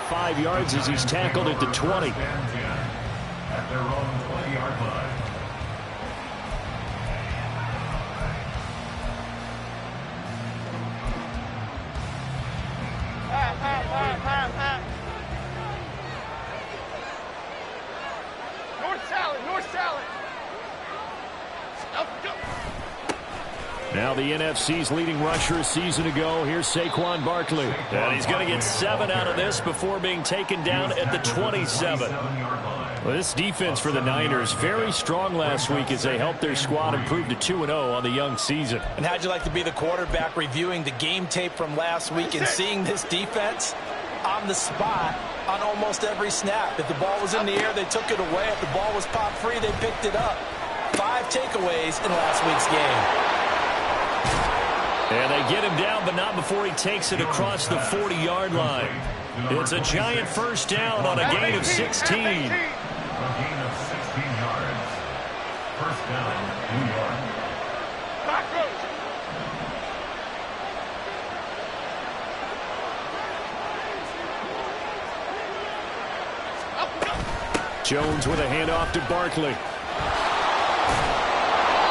5 yards as he's tackled at the 20. At their own 20-yard line. Now the NFC's leading rusher a season ago. Here's Saquon Barkley. And he's going to get 7 out of this before being taken down at the 27. Well, this defense for the Niners, very strong last week as they helped their squad improve to 2-0 on the young season. And how'd you like to be the quarterback reviewing the game tape from last week and seeing this defense on the spot on almost every snap? If the ball was in the air, they took it away. If the ball was popped free, they picked it up. 5 takeaways in last week's game. And they get him down, but not before he takes it across the 40-yard line. It's a giant first down on a gain of 16. A gain of 16 yards. First down, New York. Jones with a handoff to Barkley.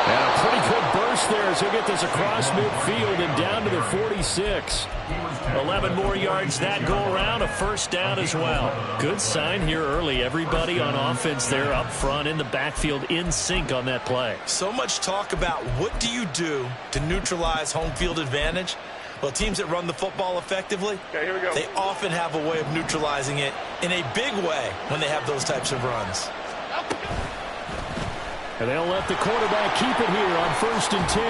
And a pretty good burst there as he'll get this across midfield and down to the 46. 11 more yards that go around, a first down as well. Good sign here early. Everybody on offense there up front in the backfield in sync on that play. So much talk about what do you do to neutralize home field advantage? Well, teams that run the football effectively, they often have a way of neutralizing it in a big way when they have those types of runs. And they'll let the quarterback keep it here on 1st and 10.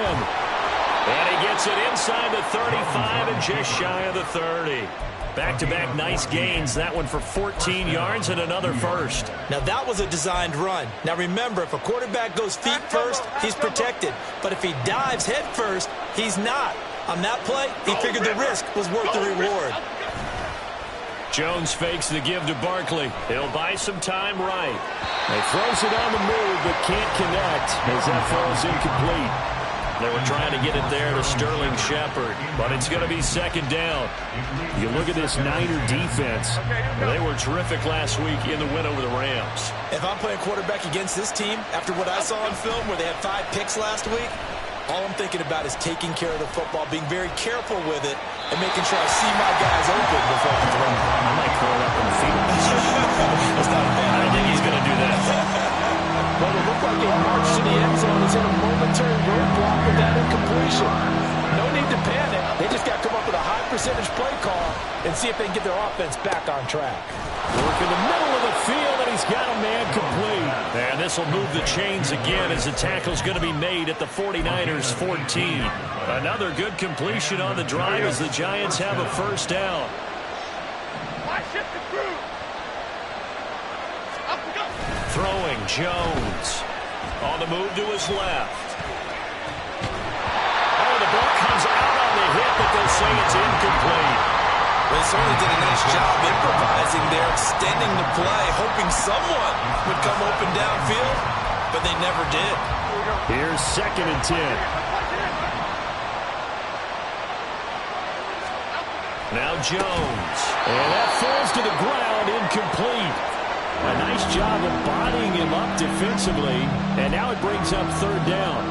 And he gets it inside the 35 and just shy of the 30. Back-to-back nice gains. That one for 14 yards and another first. Now, that was a designed run. Now, remember, if a quarterback goes feet first, he's protected. But if he dives head first, he's not. On that play, he figured the risk was worth the reward. Jones fakes the give to Barkley. He'll buy some time right. He throws it on the move, but can't connect as that falls incomplete. They were trying to get it there to Sterling Shepard, but it's going to be 2nd down. You look at this Niner defense. They were terrific last week in the win over the Rams. If I'm playing quarterback against this team, after what I saw on film where they had 5 picks last week, all I'm thinking about is taking care of the football, being very careful with it, and making sure I see my guys open before I throw. I might curl up in the field. That's not bad. I think he's going to do that. Well, it looked like a march to the end zone is in a momentary roadblock with that incompletion. No need to panic. They just got to come up with a high percentage play call and see if they can get their offense back on track. Work in the middle of the field, and he's got a man complete. And this will move the chains again as the tackle's going to be made at the 49ers 14. Another good completion on the drive as the Giants have a first down. Throwing Jones. On the move to his left. Oh, the ball comes out on the hit, but they'll say it's incomplete. They certainly did a nice job improvising there, extending the play, hoping someone would come open downfield, but they never did. Here's 2nd and 10. Now Jones. And that falls to the ground, incomplete. A nice job of bodying him up defensively, and now it brings up 3rd down.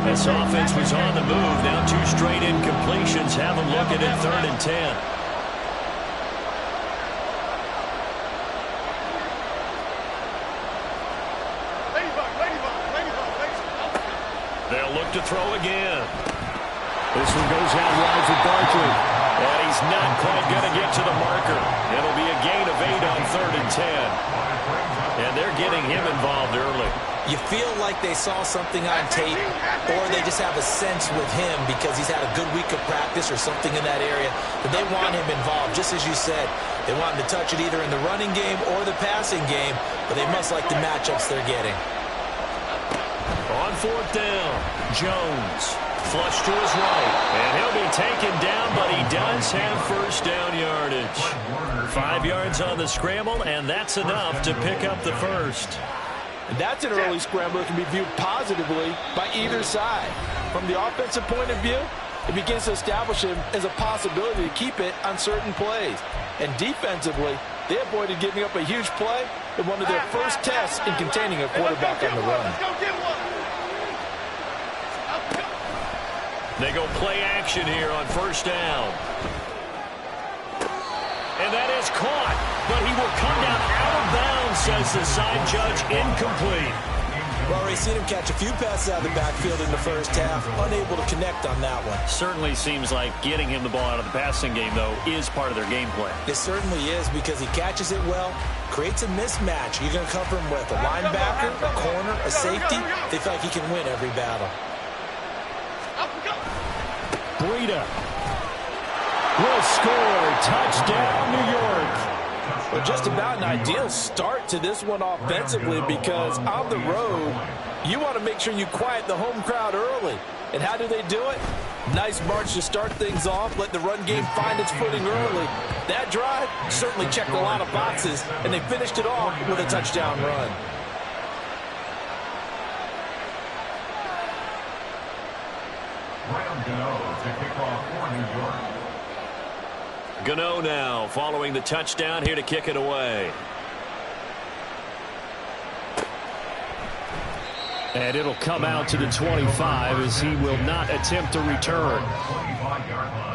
This offense was on the move. Now 2 straight incompletions. Have a look at it, 3rd and 10. They'll look to throw again. This one goes out wide for Barkley. And he's not quite going to get to the marker. It'll be a gain of 8 on 3rd and 10. And they're getting him involved early. You feel like they saw something on tape, or they just have a sense with him because he's had a good week of practice or something in that area, that they want him involved. Just as you said, they want him to touch it either in the running game or the passing game, but they must like the matchups they're getting. On 4th down, Jones. Flush to his right, and he'll be taken down, but he does have first down yardage. 5 yards on the scramble, and that's enough to pick up the first. And that's an early scramble that can be viewed positively by either side. From the offensive point of view, it begins to establish him as a possibility to keep it on certain plays. And defensively, they avoided giving up a huge play in one of their first tests in containing a quarterback on the run. They go play action here on first down. And that is caught, but he will come down out of bounds, says the side judge, incomplete. Well, already seen him catch a few passes out of the backfield in the first half, unable to connect on that one. Certainly seems like getting him the ball out of the passing game, though, is part of their game plan. It certainly is, because he catches it well, creates a mismatch. You're going to cover him with a linebacker, a corner, a safety. They feel like he can win every battle. Breida will score. Touchdown, New York. Well, just about an ideal start to this one offensively, because on the road, you want to make sure you quiet the home crowd early. And how do they do it? Nice march to start things off, let the run game find its footing early. That drive certainly checked a lot of boxes, and they finished it off with a touchdown run. To kick off for New York. Gano now following the touchdown here to kick it away. And it'll come out to the 25 as he will not attempt to return. 25-yard line.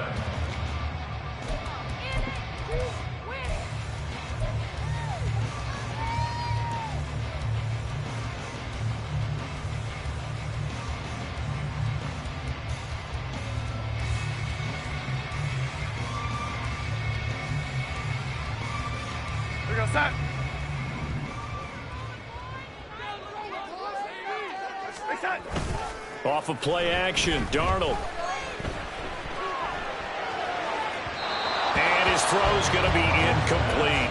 Off of play action, Darnold. And his throw's going to be incomplete.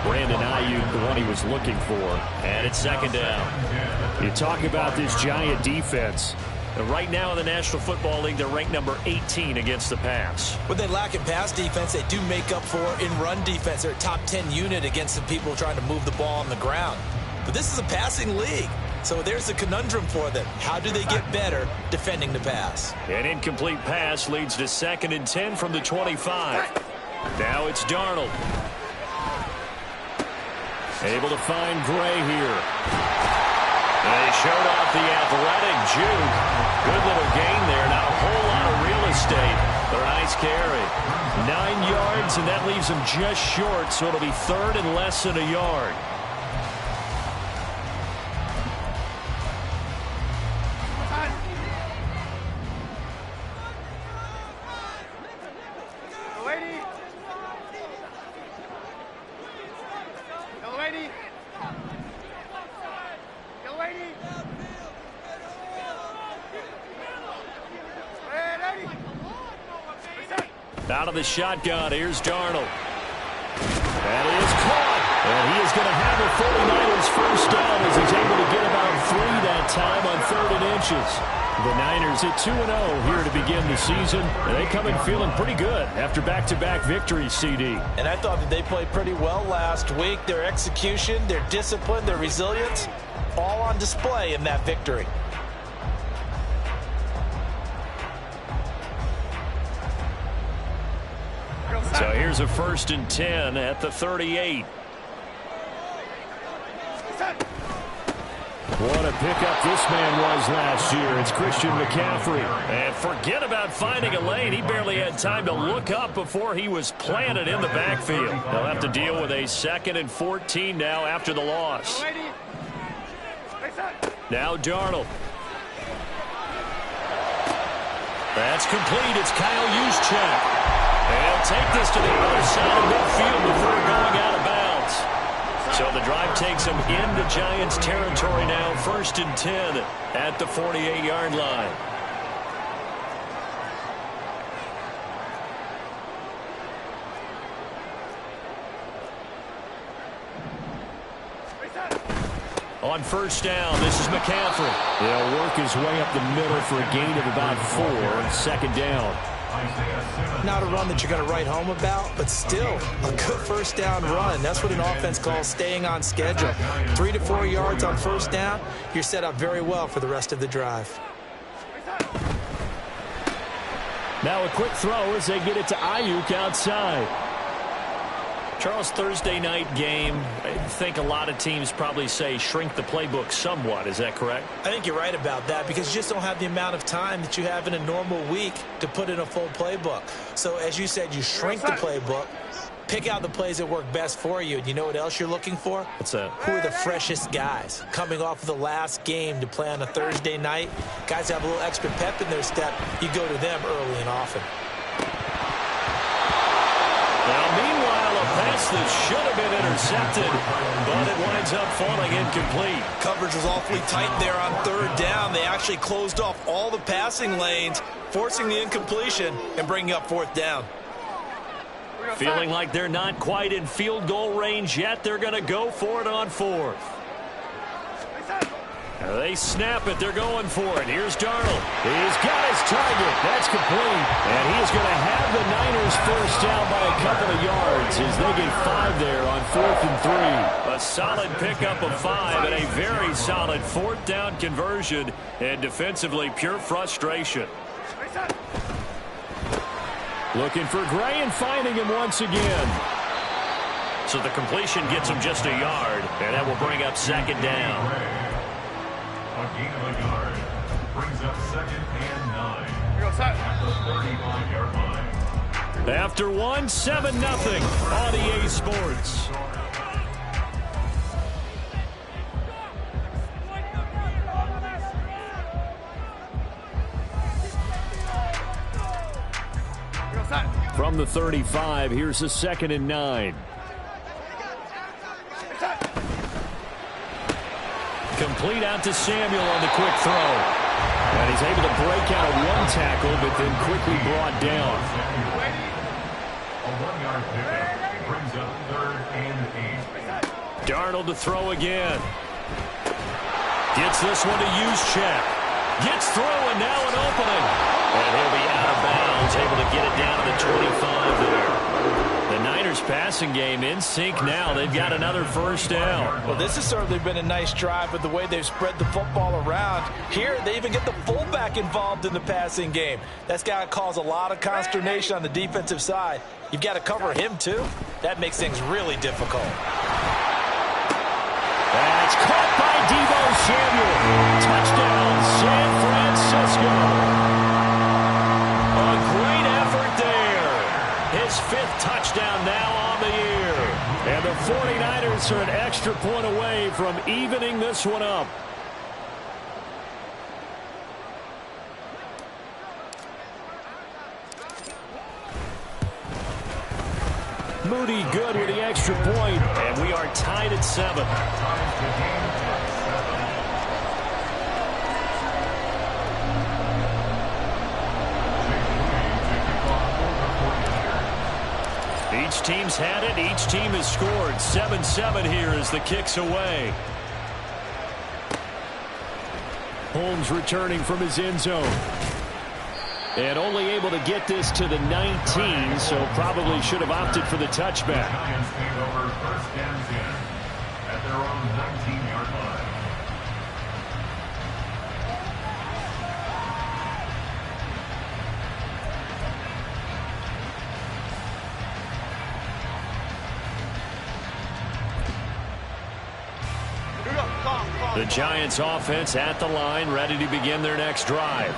Brandon Ayuk, the one he was looking for. And it's second down. You talk about this Giant defense. Right now in the National Football League, they're ranked number 18 against the pass. When they lack in pass defense, they do make up for in run defense. They're a top 10 unit against the people trying to move the ball on the ground. But this is a passing league. So there's the conundrum for them. How do they get better defending the pass? An incomplete pass leads to 2nd and 10 from the 25. Now it's Darnold. Able to find Gray here. They showed off the athletic juke. Good little gain there. Not a whole lot of real estate, but a nice carry. 9 yards, and that leaves him just short, so it'll be 3rd and less than a yard. Out of the shotgun, here's Darnold. That is caught. And he is going to have a 49ers first down as he's able to get about 3 that time on 3rd and inches. The Niners at 2-0 here to begin the season. And they come in feeling pretty good after back-to-back victories, CD. And I thought that they played pretty well last week. Their execution, their discipline, their resilience, all on display in that victory. So here's a 1st and 10 at the 38. What a pickup this man was last year. It's Christian McCaffrey. And forget about finding a lane. He barely had time to look up before he was planted in the backfield. They'll have to deal with a 2nd and 14 now after the loss. Now Darnold. That's complete. It's Kyle Juszczyk. And he'll take this to the other side of midfield before going out of bounds. So the drive takes him into Giants territory now. 1st and 10 at the 48-yard line. On first down, this is McCaffrey. He'll work his way up the middle for a gain of about 4 on 2nd down. Not a run that you're going to write home about, but still a good first down run. That's what an offense calls staying on schedule. 3 to 4 yards on first down, you're set up very well for the rest of the drive. Now a quick throw as they get it to Ayuk outside. Charles, Thursday night game, I think a lot of teams probably say shrink the playbook somewhat. Is that correct? I think you're right about that because you just don't have the amount of time that you have in a normal week to put in a full playbook. So as you said, you shrink the playbook, pick out the plays that work best for you. And you know what else you're looking for? What's that? Who are the freshest guys coming off of the last game to play on a Thursday night? Guys have a little extra pep in their step. You go to them early and often. Well, meanwhile, a pass that should have been intercepted, but it winds up falling incomplete. Coverage was awfully tight there on third down. They actually closed off all the passing lanes, forcing the incompletion and bringing up fourth down. Feeling like they're not quite in field goal range yet, they're going to go for it on fourth. They snap it. They're going for it. Here's Darnold. He's got his target. That's complete. And he's going to have the Niners forced down by a couple of yards as they get 5 there on 4th and 3. A solid pickup of 5 and a very solid fourth down conversion. And defensively, pure frustration. Looking for Gray and finding him once again. So the completion gets him just a yard. And that will bring up second down. A gain of a yard brings up 2nd and 9 at the 35-yard line. After 1, 7-0 on EA Sports. From the 35, here's a 2nd and 9. Complete out to Samuel on the quick throw. And he's able to break out of one tackle, but then quickly brought down. A 1-yard pickup brings up 3rd and 8. Darnold to throw again. Gets this one to Juszczyk. Gets through and now an opening. And he'll be out of bounds, able to get it down to the 25 there. The Niners passing game in sync now. They've got another first down. Well, this has certainly been a nice drive with the way they've spread the football around. Here, they even get the fullback involved in the passing game. That's got to cause a lot of consternation on the defensive side. You've got to cover him, too. That makes things really difficult. That's caught by Deebo Samuel. Touchdown, San Francisco. A great effort there. His 5th touchdown now on the year. And the 49ers are an extra point away from evening this one up. Moody good with the extra point, and we are tied at 7. Each team's had it. Each team has scored. 7-7 here as the kick's away. Holmes returning from his end zone. And only able to get this to the 19, so probably should have opted for the touchback. Giants take over 1st and 10 at their own 19-yard line. The Giants offense at the line, ready to begin their next drive.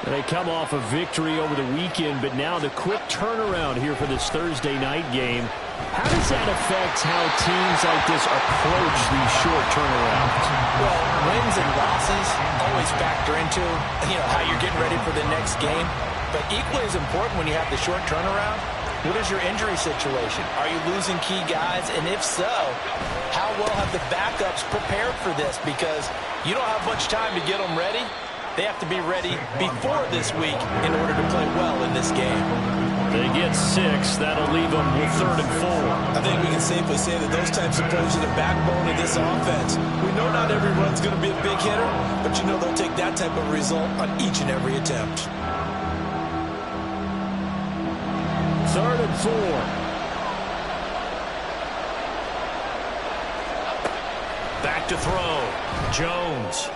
They come off a victory over the weekend, but now the quick turnaround here for this Thursday night game. How does that affect how teams like this approach these short turnarounds? Well, wins and losses always factor into, how you're getting ready for the next game. But equally as important when you have the short turnaround, what is your injury situation? Are you losing key guys? And if so, how well have the backups prepared for this? Because you don't have much time to get them ready. They have to be ready before this week in order to play well in this game. They get 6. That'll leave them with 3rd and 4. I think we can safely say that those types of plays are the backbone of this offense. We know not every run's going to be a big hitter, but they'll take that type of result on each and every attempt. 3rd and 4. Back to throw. Jones.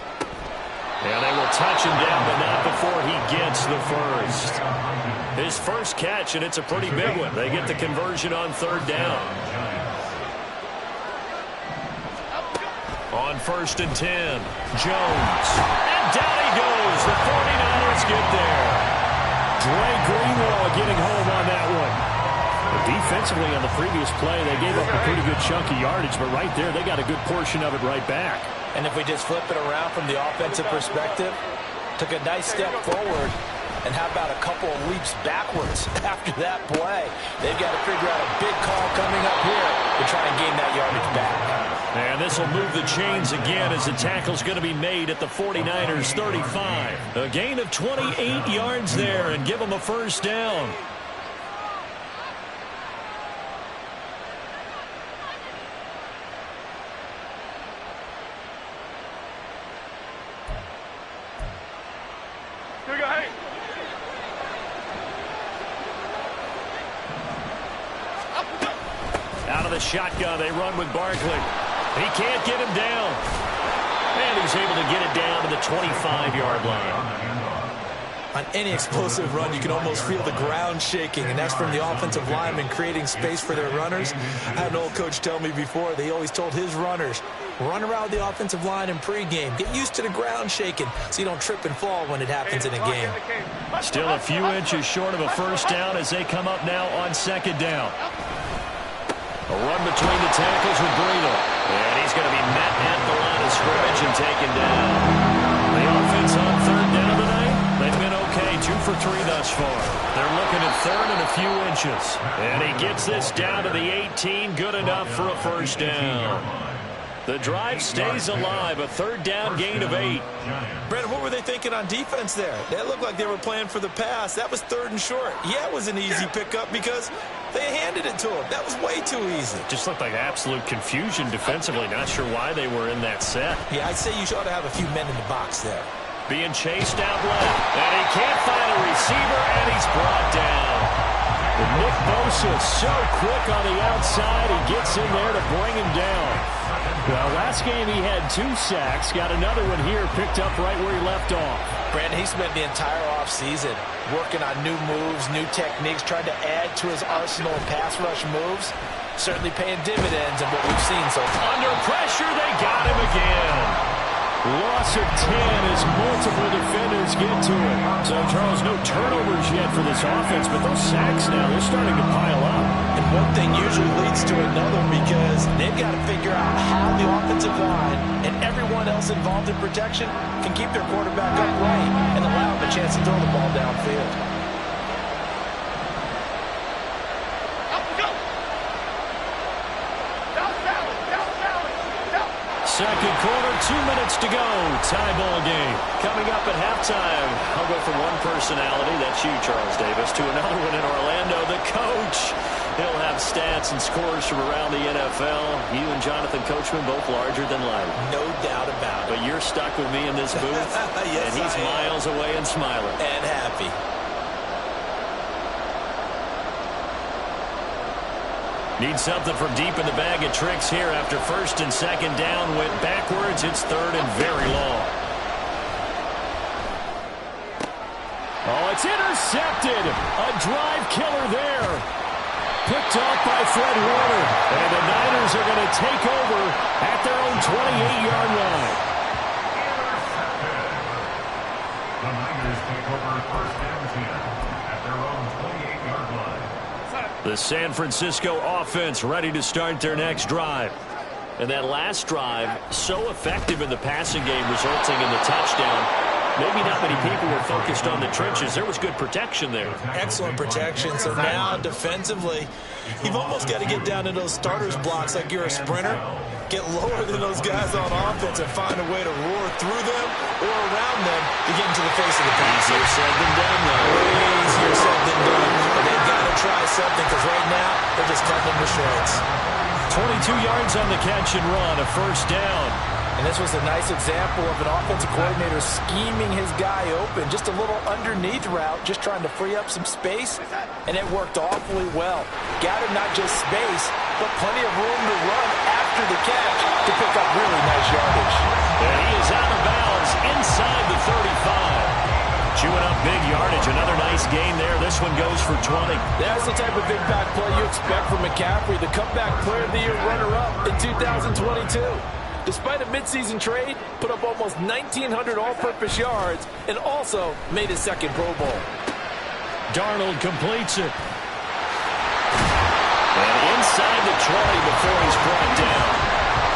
And they will touch him down, but not before he gets the first. His first catch, and it's a pretty big one. They get the conversion on third down. On 1st and 10, Jones. And down he goes. The 49ers get there. Dre Greenlaw getting home on that one. Defensively on the previous play, they gave up a pretty good chunk of yardage, but right there, they got a good portion of it right back. And if we just flip it around from the offensive perspective, took a nice step forward, and how about a couple of leaps backwards after that play? They've got to figure out a big call coming up here to try and gain that yardage back. And this will move the chains again as the tackle's going to be made at the 49ers 35. A gain of 28 yards there and give them a first down. Out of the shotgun, they run with Barkley. He can't get him down. And he's able to get it down to the 25-yard line. On any explosive run, you can almost feel the ground shaking, and that's from the offensive linemen creating space for their runners. I had an old coach tell me before, they always told his runners, run around the offensive line in pregame. Get used to the ground shaking so you don't trip and fall when it happens in a game. Still a few inches short of a first down as they come up now on 2nd down. A run between the tackles with Breida. And he's going to be met at the line of scrimmage and taken down. The offense on 3rd down tonight, they've been okay, 2 for 3 thus far. They're looking at 3rd and a few inches. And he gets this down to the 18, good enough for a first down. The drive stays alive, a 3rd down gain of 8. Brandon, what were they thinking on defense there? They looked like they were playing for the pass. That was 3rd and short. Yeah, it was an easy pickup because they handed it to him. That was way too easy. Just looked like absolute confusion defensively. Not sure why they were in that set. Yeah, I'd say you ought to have a few men in the box there. Being chased out left. And he can't find a receiver, and he's brought down. And Nick Bosa so quick on the outside. He gets in there to bring him down. Well, last game he had 2 sacks. Got another one here, picked up right where he left off. Brandon, he spent the entire offseason working on new moves, new techniques, trying to add to his arsenal of pass rush moves. Certainly paying dividends in what we've seen so far. Under pressure, they got him again. Loss of 10 as multiple defenders get to it. So, Charles, no turnovers yet for this offense, but those sacks now, they're starting to pile up. And one thing usually leads to another because they've got to figure out how the offensive line and everyone else involved in protection can keep their quarterback upright and allow him a chance to throw the ball downfield. Second quarter, 2 minutes to go. Tie ball game. Coming up at halftime, I'll go from one personality, that's you, Charles Davis, to another one in Orlando, the coach. He'll have stats and scores from around the NFL. You and Jonathan Coachman both larger than life. No doubt about it. But you're stuck with me in this booth, yes, and he's miles away and smiling. And happy. Need something from deep in the bag of tricks here after 1st and 2nd down. Went backwards. It's 3rd and very long. Oh, it's intercepted. A drive killer there. Picked off by Fred Warner. And the Niners are going to take over at their own 28-yard line. The Niners take over 1st and 10 at their own 28-yard line. The San Francisco offense ready to start their next drive. And that last drive, so effective in the passing game, resulting in the touchdown. Maybe not many people were focused on the trenches. There was good protection there. Excellent protection. So now, defensively, you've almost got to get down to those starters blocks like you're a sprinter. Get lower than those guys on offense and find a way to roar through them or around them to get into the face of the pass. Easier said than done, though. Way easier said than done. But they've got to try something because right now, they're just cutting them to shreds. 22 yards on the catch and run, a first down. And this was a nice example of an offensive coordinator scheming his guy open. Just a little underneath route, just trying to free up some space. And it worked awfully well. Got him not just space, but plenty of room to run after the catch to pick up really nice yardage. And he is out of bounds inside the 35. Chewing up big yardage. Another nice gain there. This one goes for 20. That's the type of impact play you expect from McCaffrey, the comeback player of the year runner-up in 2022. Despite a midseason trade, put up almost 1,900 all-purpose yards and also made his second Pro Bowl. Darnold completes it. And inside the 20 before he's brought down.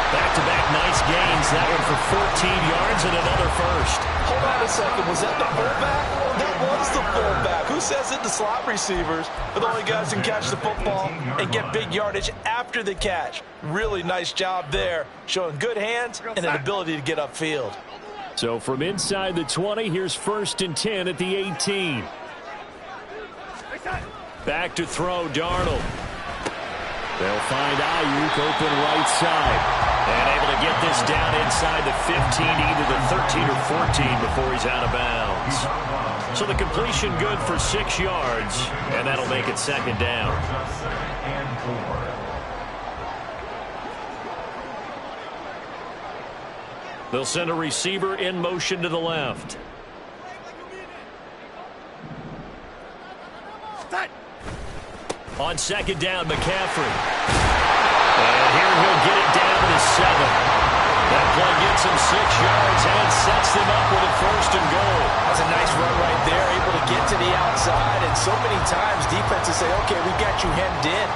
Back-to-back nice gains. That one for 14 yards and another first. Hold on a second. Was that the fullback? That was the fullback. Who says it? The slot receivers are the only guys who can catch the football and get big yardage after the catch. Really nice job there, showing good hands and an ability to get upfield. So from inside the 20, here's 1st and 10 at the 18. Back to throw, Darnold. They'll find Ayuk open right side. And able to get this down inside the 15, either the 13 or 14 before he's out of bounds. So the completion good for 6 yards, and that'll make it 2nd down. They'll send a receiver in motion to the left. On 2nd down, McCaffrey. And here he'll get it down to 7. That play gets him 6 yards and sets them up with a 1st and goal. That's a nice run right there, able to get to the outside. And so many times defenses say, okay, we got you hemmed in.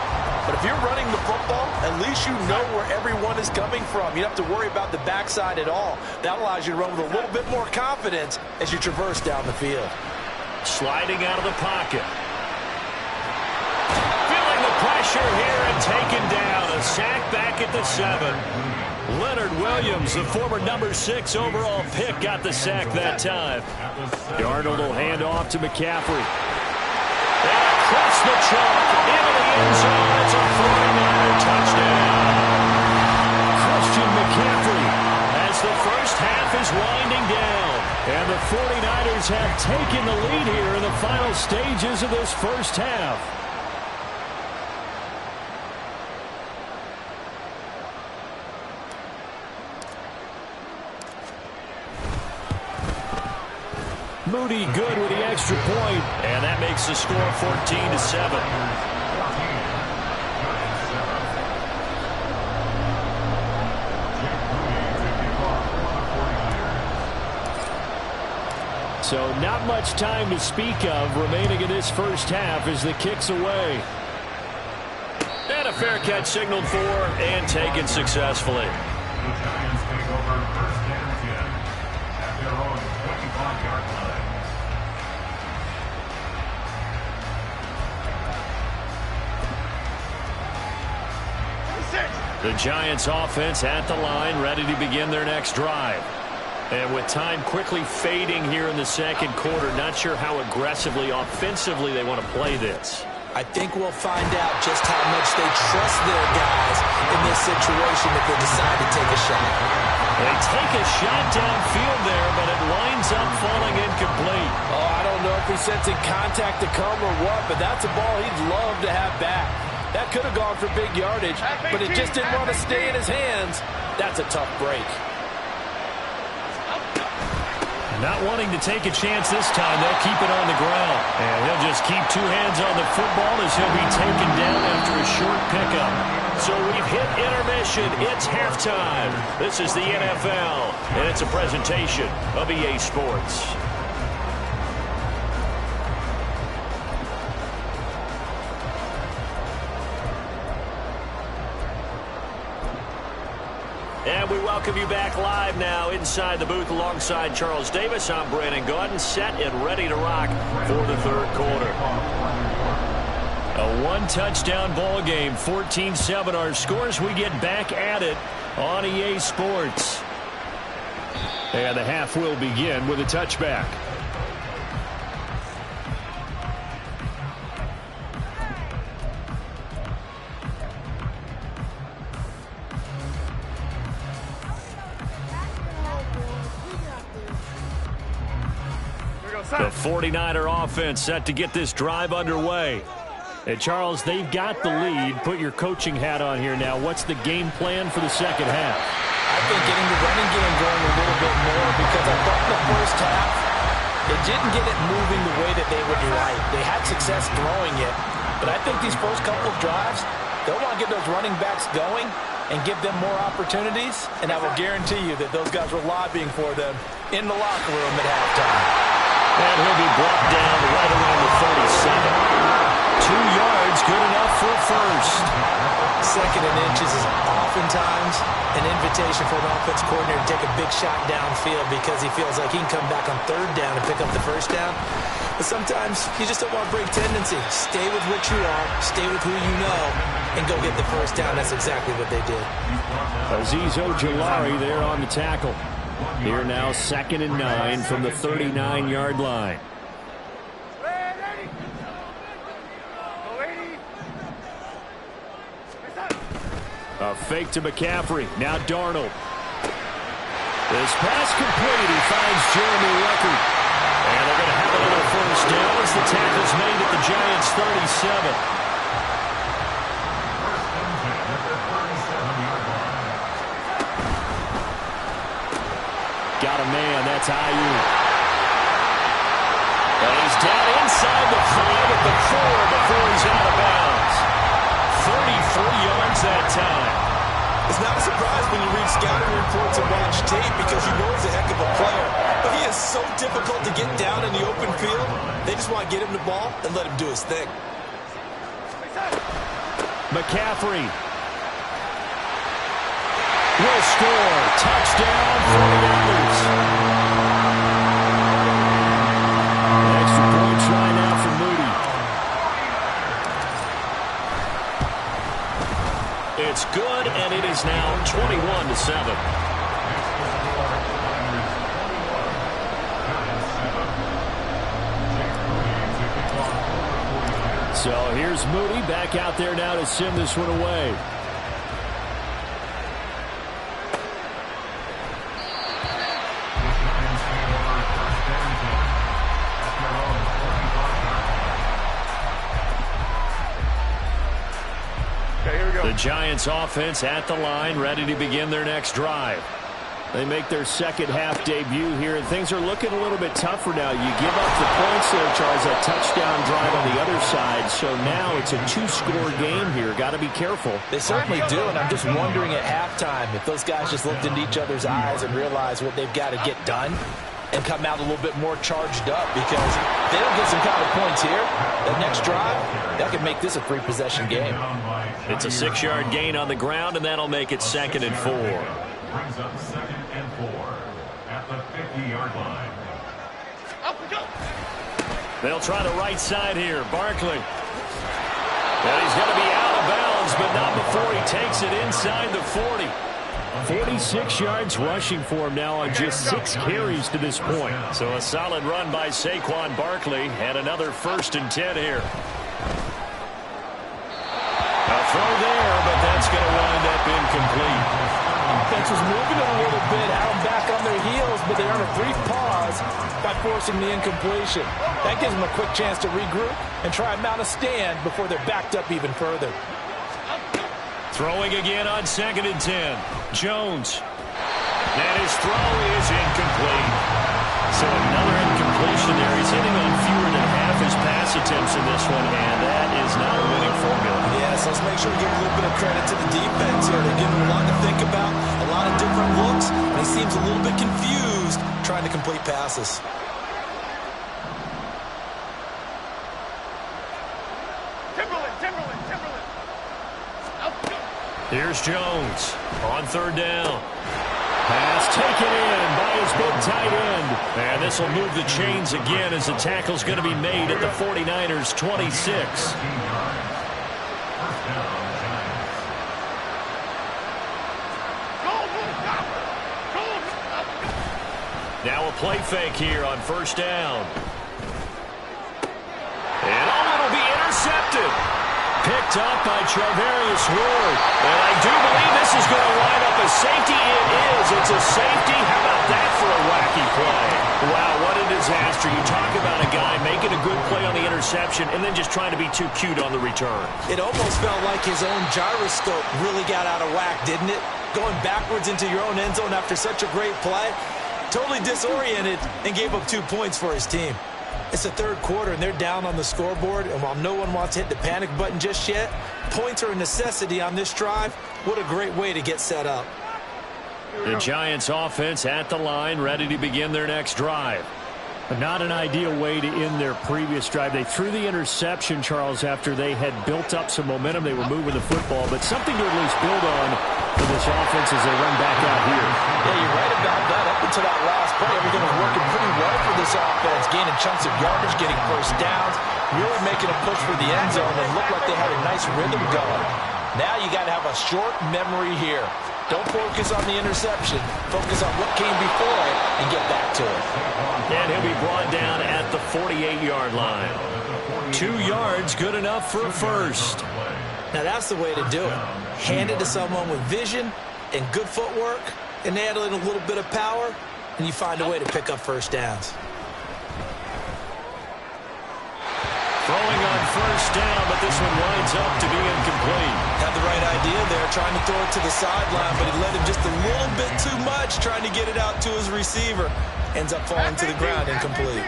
But if you're running the football, at least you know where everyone is coming from. You don't have to worry about the backside at all. That allows you to run with a little bit more confidence as you traverse down the field. Sliding out of the pocket. Pressure here and taken down. A sack back at the 7. Leonard Williams, the former number 6 overall pick, got the sack that time. Darnold will hand off to McCaffrey. And across the chalk into the end zone. It's a 49er touchdown. Christian McCaffrey as the first half is winding down. And the 49ers have taken the lead here in the final stages of this first half. Moody good with the extra point, and that makes the score 14-7. So not much time to speak of remaining in this first half as the kick's away. And a fair catch signaled for and taken successfully. The Giants take over 1st and 10 at their own 25-yard line. The Giants offense at the line, ready to begin their next drive. And with time quickly fading here in the 2nd quarter, not sure how aggressively, offensively they want to play this. I think we'll find out just how much they trust their guys in this situation if they decide to take a shot. They take a shot downfield there, but it winds up falling incomplete. Oh, I don't know if he's sensing contact to come or what, but that's a ball he'd love to have back. That could have gone for big yardage, but it just didn't want to stay in his hands. That's a tough break. Not wanting to take a chance this time, they'll keep it on the ground. And he'll just keep 2 hands on the football as he'll be taken down after a short pickup. So we've hit intermission. It's halftime. This is the NFL, and it's a presentation of EA Sports. And we welcome you back live now inside the booth alongside Charles Davis. I'm Brandon Gaudin, set and ready to rock for the 3rd quarter. A 1-touchdown ball game, 14-7 our scores. We get back at it on EA Sports. And the half will begin with a touchback. The 49er offense set to get this drive underway. And, Charles, they've got the lead. Put your coaching hat on here now. What's the game plan for the 2nd half? I think getting the running game going a little bit more because I thought in the first half, they didn't get it moving the way that they would like. They had success throwing it, but I think these first couple of drives, they'll want to get those running backs going and give them more opportunities, and I will guarantee you that those guys were lobbying for them in the locker room at halftime. And he'll be brought down right around the 37. 2 yards, good enough for a first. Second and inches is oftentimes an invitation for an offense coordinator to take a big shot downfield because he feels like he can come back on third down and pick up the first down. But sometimes you just don't want to break tendency. Stay with what you are, stay with who you know, and go get the first down. That's exactly what they did. Azeez Ojulari there on the tackle. Here now 2nd and 9 from the 39-yard line. A fake to McCaffrey. Now Darnold. This pass complete. He finds Jeremy Ruckert. And they're going to have another first down as the tackle's made at the Giants' 37. Got a man. That's Ayuk. And he's down inside the 5 at the 4 before he's out of bounds. 34 yards that time. It's not a surprise when you read scouting reports and watch tape because you know he's a heck of a player. But he is so difficult to get down in the open field. They just want to get him the ball and let him do his thing. McCaffrey will score. Touchdown, 49ers. Extra point try now for Moody. It's good, and it is now 21-7. So here's Moody back out there now to send this one away. The Giants offense at the line, ready to begin their next drive. They make their second half debut here, and things are looking a little bit tougher now. You give up the points there, Charles, that touchdown drive on the other side. So now it's a 2-score game here. Got to be careful. They certainly do, and I'm just wondering at halftime if those guys just looked into each other's eyes and realized what they've got to get done and come out a little bit more charged up, because if they don't get some kind of points here, that next drive, that could make this a 3-possession game. It's a 6-yard gain on the ground, and that'll make it 2nd and 4. Brings up 2nd and 4 at the 50-yard line. They'll try the right side here. Barkley. And he's going to be out of bounds, but not before he takes it inside the 40. 46 yards rushing for him now on just 6 carries to this point. So a solid run by Saquon Barkley, and another 1st and 10 here. A throw there, but that's going to wind up incomplete. Offense was moving it a little bit, had them back on their heels, but they earned a brief pause by forcing the incompletion. That gives them a quick chance to regroup and try and mount a stand before they're backed up even further. Throwing again on 2nd and 10. Jones. And his throw is incomplete. So another incompletion there. He's hitting on fewer than half his pass attempts in this one, and that is not a winning formula. Yes, let's make sure we give a little bit of credit to the defense here. They're giving him a lot to think about, a lot of different looks, and he seems a little bit confused trying to complete passes. Here's Jones on 3rd down. Pass taken in by his big tight end. And this will move the chains again as the tackle's going to be made at the 49ers' 26. Now a play fake here on 1st down. And it'll be intercepted. Picked up by Charvarius Ward. And I do believe this is going to wind up a safety. It is. It's a safety. How about that for a wacky play? Wow, what a disaster. You talk about a guy making a good play on the interception and then just trying to be too cute on the return. It almost felt like his own gyroscope really got out of whack, didn't it? going backwards into your own end zone after such a great play. Totally disoriented and gave up 2 points for his team. It's the third quarter, and they're down on the scoreboard, and while no one wants to hit the panic button just yet, points are a necessity on this drive. What a great way to get set up. The Giants offense at the line, ready to begin their next drive. But not an ideal way to end their previous drive. They threw the interception, Charles, after they had built up some momentum. They were moving the football, but something to at least build on for this offense as they run back out here. Yeah, you're right about that. Up until that last play, everything was working pretty well for this offense, gaining chunks of yardage, getting first downs, really making a push for the end zone, and looked like they had a nice rhythm going. Now you got to have a short memory here. Don't focus on the interception. Focus on what came before it and get back to it. And he'll be brought down at the 48-yard line. 2 yards, good enough for a first. Now that's the way to do it. Hand it to someone with vision and good footwork, and add in a little bit of power, and you find a way to pick up first downs. Throwing on first down, but this one winds up to be incomplete. Had the right idea there, trying to throw it to the sideline, but he led him just a little bit too much, trying to get it out to his receiver. Ends up falling to the ground, incomplete.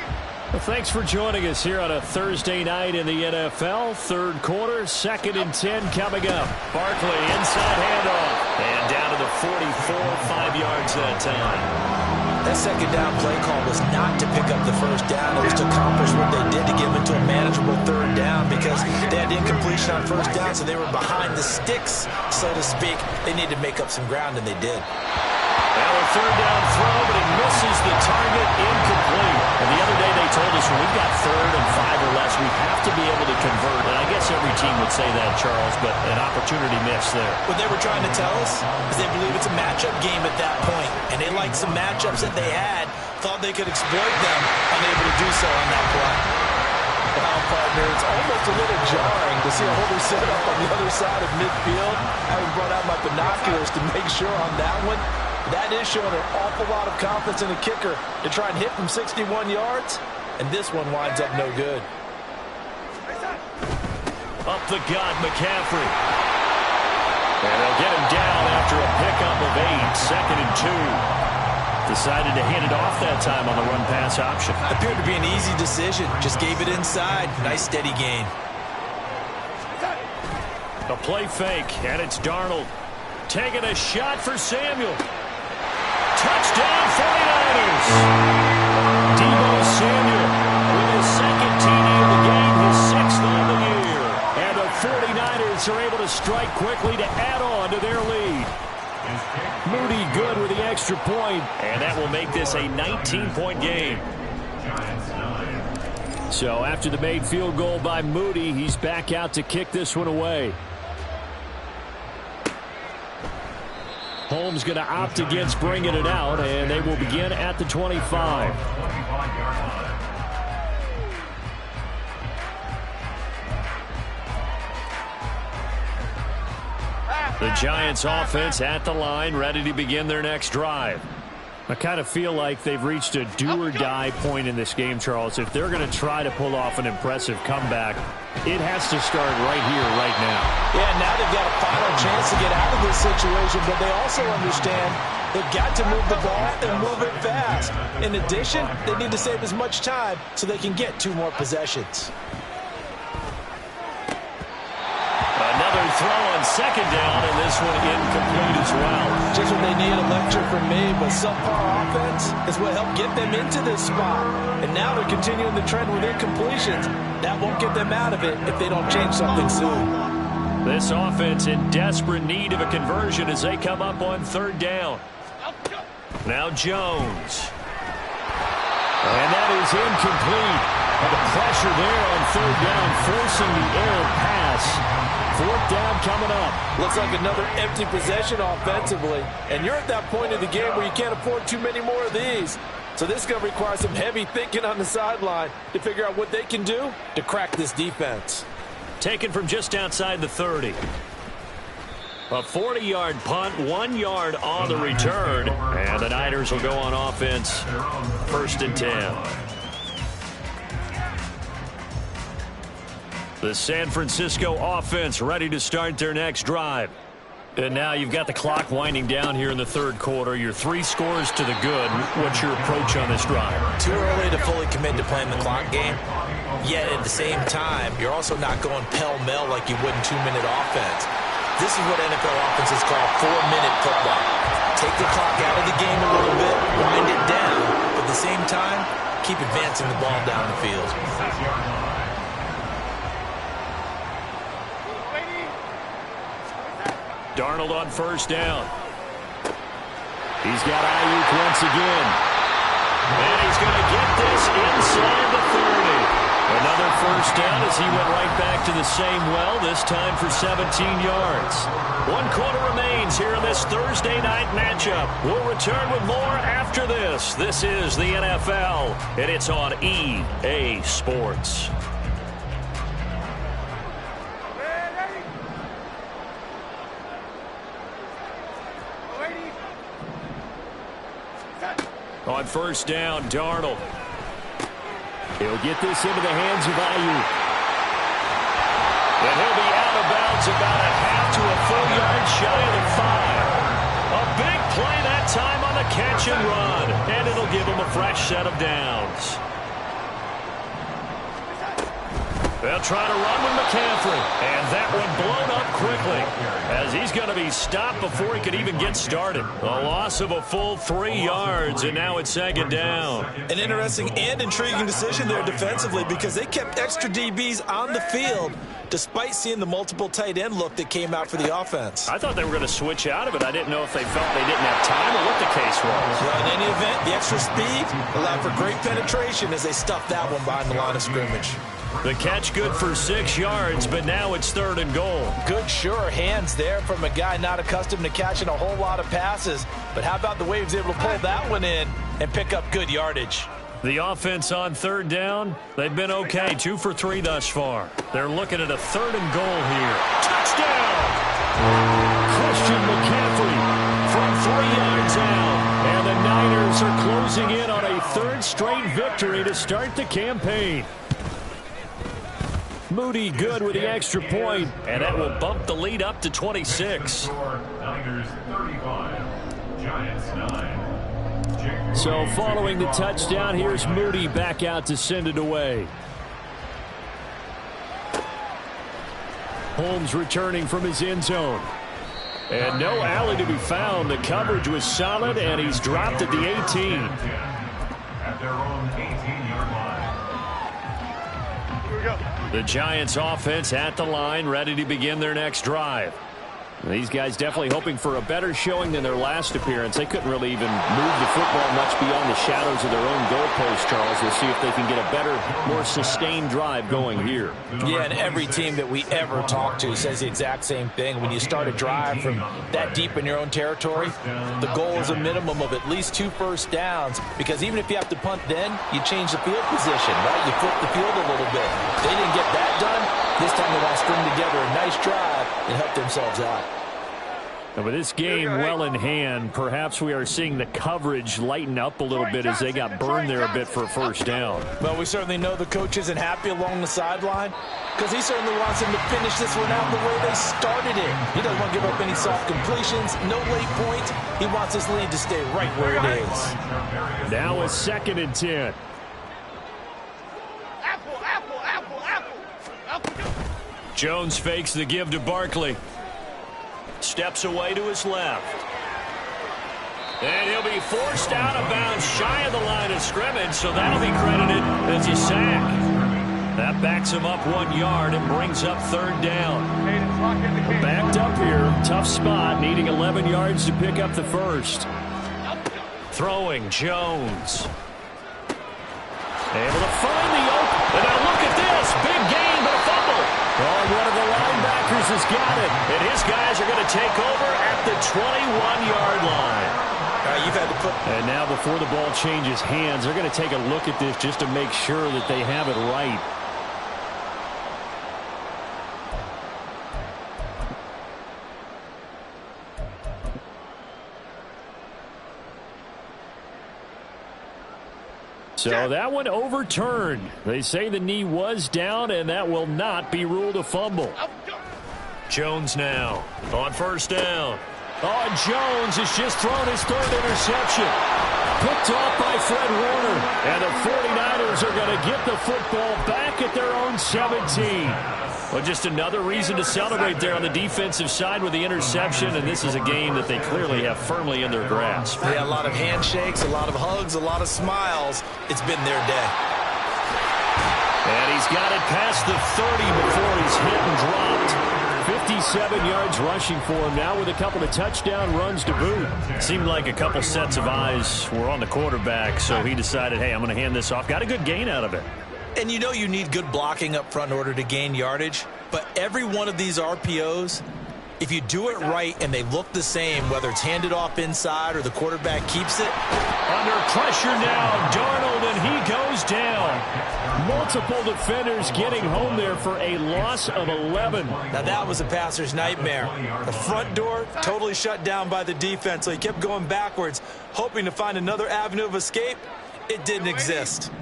Well, thanks for joining us here on a Thursday night in the NFL. Third quarter, 2nd and 10 coming up. Barkley, inside handoff, and down to the 44, 5 yards that time. That second down play call was not to pick up the first down. It was to accomplish what they did to get them into a manageable third down because they had incompletion on first down, so they were behind the sticks, so to speak. They needed to make up some ground, and they did. Now a third down throw, but it misses the target, incomplete. And the other day they told us when we've got 3rd and 5 or less, we have to be able to convert. And I guess every team would say that, Charles, but an opportunity missed there. What they were trying to tell us is they believe it's a matchup game at that point, and they liked some matchups that they had, thought they could exploit them, unable to do so on that play. Wow, partner, it's almost a little jarring to see a holder set up on the other side of midfield. Having brought out my binoculars to make sure on that one. That is showing an awful lot of confidence in the kicker to try and hit from 61 yards, and this one winds up no good. Up the gut, McCaffrey. And they'll get him down after a pickup of 8, 2nd and 2. Decided to hand it off that time on the run-pass option. Appeared to be an easy decision. Just gave it inside. Nice, steady gain. A play fake, and it's Darnold. Taking a shot for Samuel. Touchdown, 49ers. Deebo Samuel with his 2nd TD of the game, his 6th on the year. And the 49ers are able to strike quickly to add on to their lead. Moody good with the extra point, and that will make this a 19-point game. So after the made field goal by Moody, he's back out to kick this one away. Holmes going to opt against bringing it out, and they will begin at the 25. The Giants offense at the line, ready to begin their next drive. I kind of feel like they've reached a do-or-die point in this game, Charles. If they're going to try to pull off an impressive comeback, it has to start right here, right now. Yeah, now they've got a final chance to get out of this situation, but they also understand they've got to move the ball and move it fast. In addition, they need to save as much time so they can get 2 more possessions. Another throw on 2nd down, and this one incomplete as well. Just what they need, a lecture from me, but subpar offense is what helped get them into this spot. And now they're continuing the trend with incompletions. That won't get them out of it if they don't change something soon. This offense in desperate need of a conversion as they come up on 3rd down. Now Jones. And that is incomplete. And the pressure there on 3rd down, forcing the errant pass. 4th down coming up. Looks like another empty possession offensively. And you're at that point in the game where you can't afford too many more of these. So this is going to require some heavy thinking on the sideline to figure out what they can do to crack this defense. Taken from just outside the 30. A 40-yard punt, 1 yard on the return. And the Niners will go on offense. 1st and 10. The San Francisco offense ready to start their next drive. And now you've got the clock winding down here in the third quarter. You're 3 scores to the good. What's your approach on this drive? Too early to fully commit to playing the clock game. Yet at the same time, you're also not going pell-mell like you would in 2-minute offense. This is what NFL offenses call 4-minute football. Take the clock out of the game a little bit, wind it down, but at the same time, keep advancing the ball down the field. Darnold on first down. He's got Ayuk once again. And he's going to get this inside the 30. Another first down as he went right back to the same well, this time for 17 yards. 1 quarter remains here in this Thursday night matchup. We'll return with more after this. This is the NFL, and it's on EA Sports. On first down, Darnold. He'll get this into the hands of Ayuk. And he'll be out of bounds about a half to a full yard shy of the 5. A big play that time on the catch and run. And it'll give him a fresh set of downs. They'll try to run with McCaffrey. And that one blown up quickly as he's going to be stopped before he could even get started. A loss of a full 3 yards, and now it's second down. An interesting and intriguing decision there defensively because they kept extra DBs on the field despite seeing the multiple tight end look that came out for the offense. I thought they were going to switch out of it. I didn't know if they felt they didn't have time or what the case was. Well, in any event, the extra speed allowed for great penetration as they stuffed that one behind the line of scrimmage. The catch good for 6 yards, but now it's 3rd and goal. Good, sure hands there from a guy not accustomed to catching a whole lot of passes. But how about the way he was able to pull that one in and pick up good yardage? The offense on 3rd down, they've been okay. 2 for 3 thus far. They're looking at a 3rd and goal here. Touchdown! Christian McCaffrey from 3 yards out. And the Niners are closing in on a 3rd straight victory to start the campaign. Moody good with the extra point, and that will bump the lead up to 26. Niners 35, Giants 9. So following the touchdown, here's Moody back out to send it away. Holmes returning from his end zone. And no alley to be found. The coverage was solid, and he's dropped at the 18. At their own 18-yard line. Here we go. The Giants offense at the line, ready to begin their next drive. These guys definitely hoping for a better showing than their last appearance. They couldn't really even move the football much beyond the shadows of their own goalpost, Charles. We'll see if they can get a better, more sustained drive going here. Yeah, and every team that we ever talk to says the exact same thing. When you start a drive from that deep in your own territory, the goal is a minimum of at least 2 first downs, because even if you have to punt then, you change the field position, right? You flip the field a little bit. They didn't get that done. This time they want to string together a nice drive and help themselves out. And with this game well in hand, perhaps we are seeing the coverage lighten up a little bit as they got burned there a bit for a first down. Well, we certainly know the coach isn't happy along the sideline because he certainly wants them to finish this one out the way they started it. He doesn't want to give up any soft completions, no late points. He wants his lead to stay right where it is. Now a 2nd and 10. Jones fakes the give to Barkley. Steps away to his left. And he'll be forced out of bounds shy of the line of scrimmage, so that'll be credited as a sack. That backs him up 1 yard and brings up 3rd down. Backed up here, tough spot, needing 11 yards to pick up the first. Throwing Jones. Able to find the open. And now look at this. Big gain, but a fumble. Oh, one of the linebackers has got it. And his guys are going to take over at the 21-yard line. You've had to put... And now before the ball changes hands, they're going to take a look at this just to make sure that they have it right. So that one overturned. They say the knee was down, and that will not be ruled a fumble. Jones now on first down. Oh, Jones has just thrown his third interception. Picked off by Fred Warner. And the 49ers are going to get the football back at their own 17. Well, just another reason to celebrate there on the defensive side with the interception, and this is a game that they clearly have firmly in their grasp. Yeah, a lot of handshakes, a lot of hugs, a lot of smiles. It's been their day. And he's got it past the 30 before he's hit and dropped. 57 yards rushing for him now with a couple of touchdown runs to boot. Seemed like a couple sets of eyes were on the quarterback, so he decided, hey, I'm going to hand this off. Got a good gain out of it. And you know you need good blocking up front in order to gain yardage, but every one of these RPOs, if you do it right and they look the same, whether it's handed off inside or the quarterback keeps it. Under pressure now, Darnold, and he goes down. Multiple defenders getting home there for a loss of 11. Now that was a passer's nightmare. The front door totally shut down by the defense, so he kept going backwards, hoping to find another avenue of escape. It didn't exist.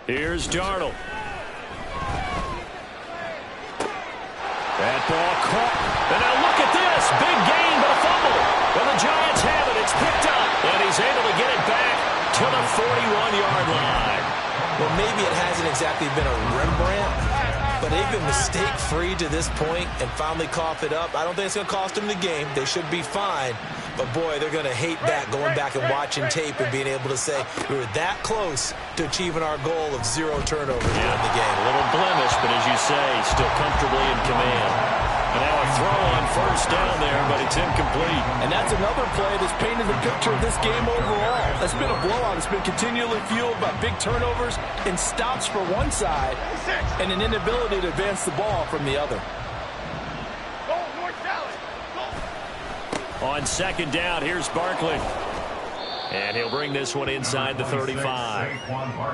Here's Darnold. That ball caught. And now look at this. Big gain, but a fumble. And the Giants have it. It's picked up. And he's able to get it back to the 41-yard line. Well, maybe it hasn't exactly been a Rembrandt, but they've been mistake-free to this point and finally cough it up. I don't think it's going to cost them the game. They should be fine. But, boy, they're going to hate that, going back and watching tape and being able to say we were that close to achieving our goal of 0 turnovers in the game. A little blemish, but as you say, still comfortably in command. And now a throw on first down there, but it's incomplete. And that's another play that's painted the picture of this game overall. That's been a blowout. It's been continually fueled by big turnovers and stops for one side and an inability to advance the ball from the other. On second down, here's Barkley. And he'll bring this one inside the 35.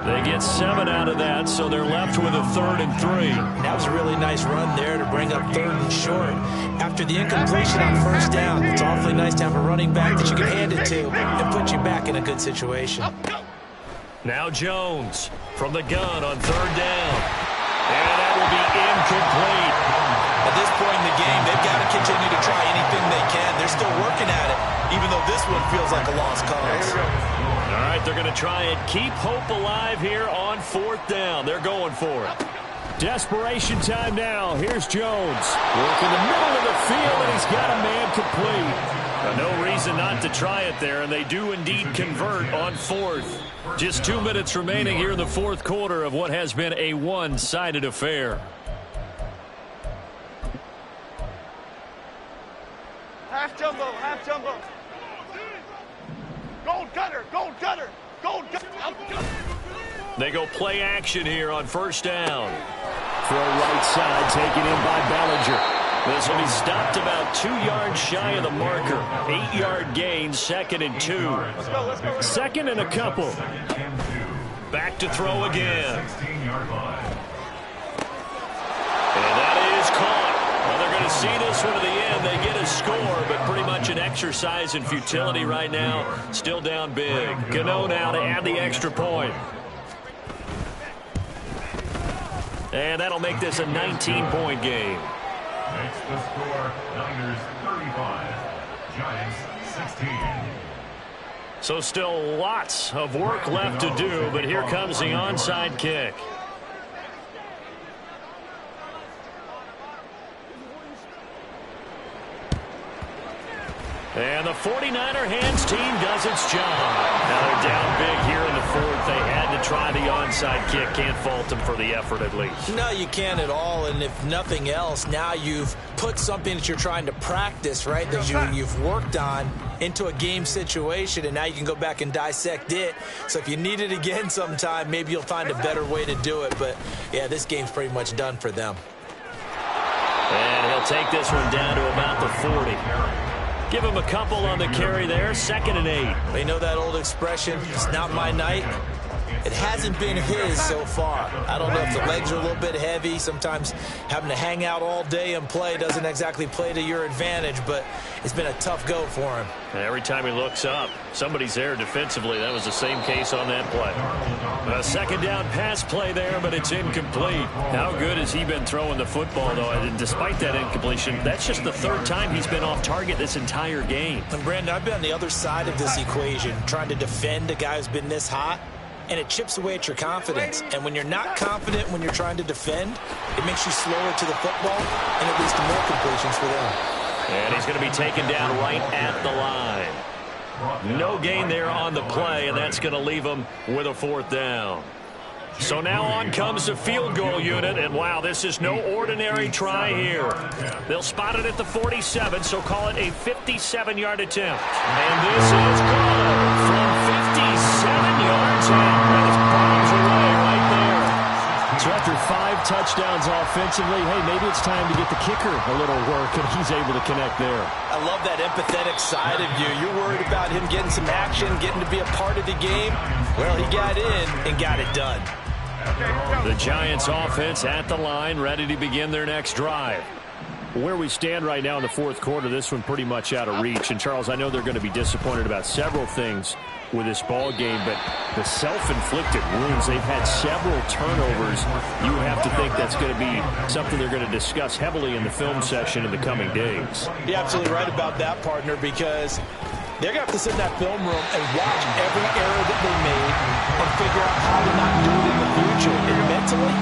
They get 7 out of that, so they're left with a 3rd and 3. That was a really nice run there to bring up 3rd and short. After the incompletion on first down, it's awfully nice to have a running back that you can hand it to and put you back in a good situation. Now Jones from the gun on 3rd down. And that will be incomplete. At this point in the game, they've got to continue to try anything they can. They're still working at it, even though this one feels like a lost cause. All right, they're going to try and keep hope alive here on 4th down. They're going for it. Desperation time now. Here's Jones. Working the middle of the field, and he's got a man complete. No reason not to try it there, and they do indeed convert on 4th. Just 2 minutes remaining here in the 4th quarter of what has been a one-sided affair. Half jumbo, half jumbo. Gold cutter, gold cutter, gold cutter. They go play action here on first down. Throw right side, taken in by Bellinger. This will be stopped about 2 yards shy of the marker. 8-yard gain, 2nd and 2. Let's go. 2nd and a couple. Back to throw again. And that is caught. Well, they're going to see this one to the end. They get a score, but pretty much an exercise in futility right now. Still down big. Gano now to add the extra point. And that'll make this a 19-point game. Makes the score Niners 35, Giants 16. So still lots of work left to do, but here comes the onside kick. And the 49er hands team does its job. Now they're down big here in the 4th. They had to try the onside kick. Can't fault them for the effort at least. No, you can't at all. And if nothing else, now you've put something that you're trying to practice, right, that you've worked on into a game situation, and now you can go back and dissect it. So if you need it again sometime, maybe you'll find a better way to do it. But, yeah, this game's pretty much done for them. And he'll take this one down to about the 40. Give him a couple on the carry there. 2nd and 8. They know that old expression, it's not my night. it hasn't been his so far. I don't know if the legs are a little bit heavy. Sometimes having to hang out all day and play doesn't exactly play to your advantage, but it's been a tough go for him. And every time he looks up, somebody's there defensively. That was the same case on that play. A second down pass play there, but it's incomplete. How good has he been throwing the football, though? And despite that incompletion, that's just the third time he's been off target this entire game. And Brandon, I've been on the other side of this equation, trying to defend a guy who's been this hot, and it chips away at your confidence. And when you're not confident when you're trying to defend, it makes you slower to the football, and it leads to more completions for them. And he's going to be taken down right at the line. No gain there on the play, and that's going to leave him with a fourth down. So now on comes the field goal unit, and wow, this is no ordinary try here. They'll spot it at the 47, so call it a 57-yard attempt. And this is good from 57 yards out. That is bombs away right there. So after 5 touchdowns offensively, hey, maybe it's time to get the kicker a little work, and he's able to connect there. I love that empathetic side of you. You're worried about him getting some action, getting to be a part of the game. Well, he got in and got it done. The Giants offense at the line, ready to begin their next drive. Where we stand right now in the fourth quarter, this one pretty much out of reach. And, Charles, I know they're going to be disappointed about several things with this ball game, but the self-inflicted wounds, they've had several turnovers. You have to think that's going to be something they're going to discuss heavily in the film session in the coming days. You're absolutely right about that, partner, because they're going to have to sit in that film room and watch every error that they made and figure out how to not do it in the future. And mentally,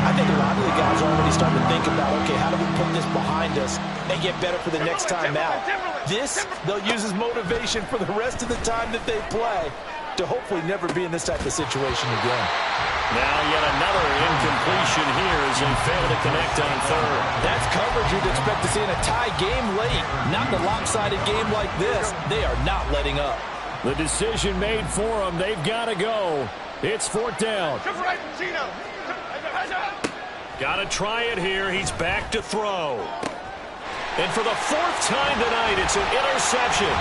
I think a lot of the guys are already starting to think about, okay, how do we put this behind us and get better for the next time out? This, they'll use as motivation for the rest of the time that they play to hopefully never be in this type of situation again. Now yet another incompletion here as they fail to connect on third. That's coverage you'd expect to see in a tie game late. Not in a lopsided game like this. They are not letting up. The decision made for them. They've got to go. It's fourth down. Got to try it here. He's back to throw. And for the fourth time tonight, it's an interception.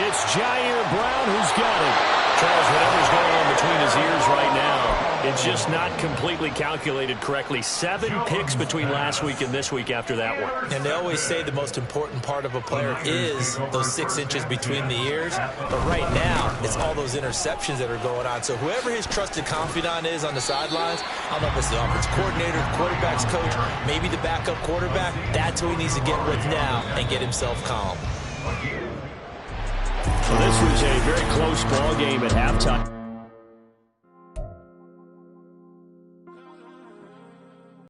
It's Jair Brown who's got it. Charles, whatever's going on between his ears right now, it's just not completely calculated correctly. 7 picks between last week and this week after that one. And they always say the most important part of a player is those 6 inches between the ears. But right now, it's all those interceptions that are going on. So whoever his trusted confidant is on the sidelines, I don't know if it's the offensive coordinator, the quarterback's coach, maybe the backup quarterback, that's who he needs to get with now and get himself calm. So this was a very close ball game at halftime.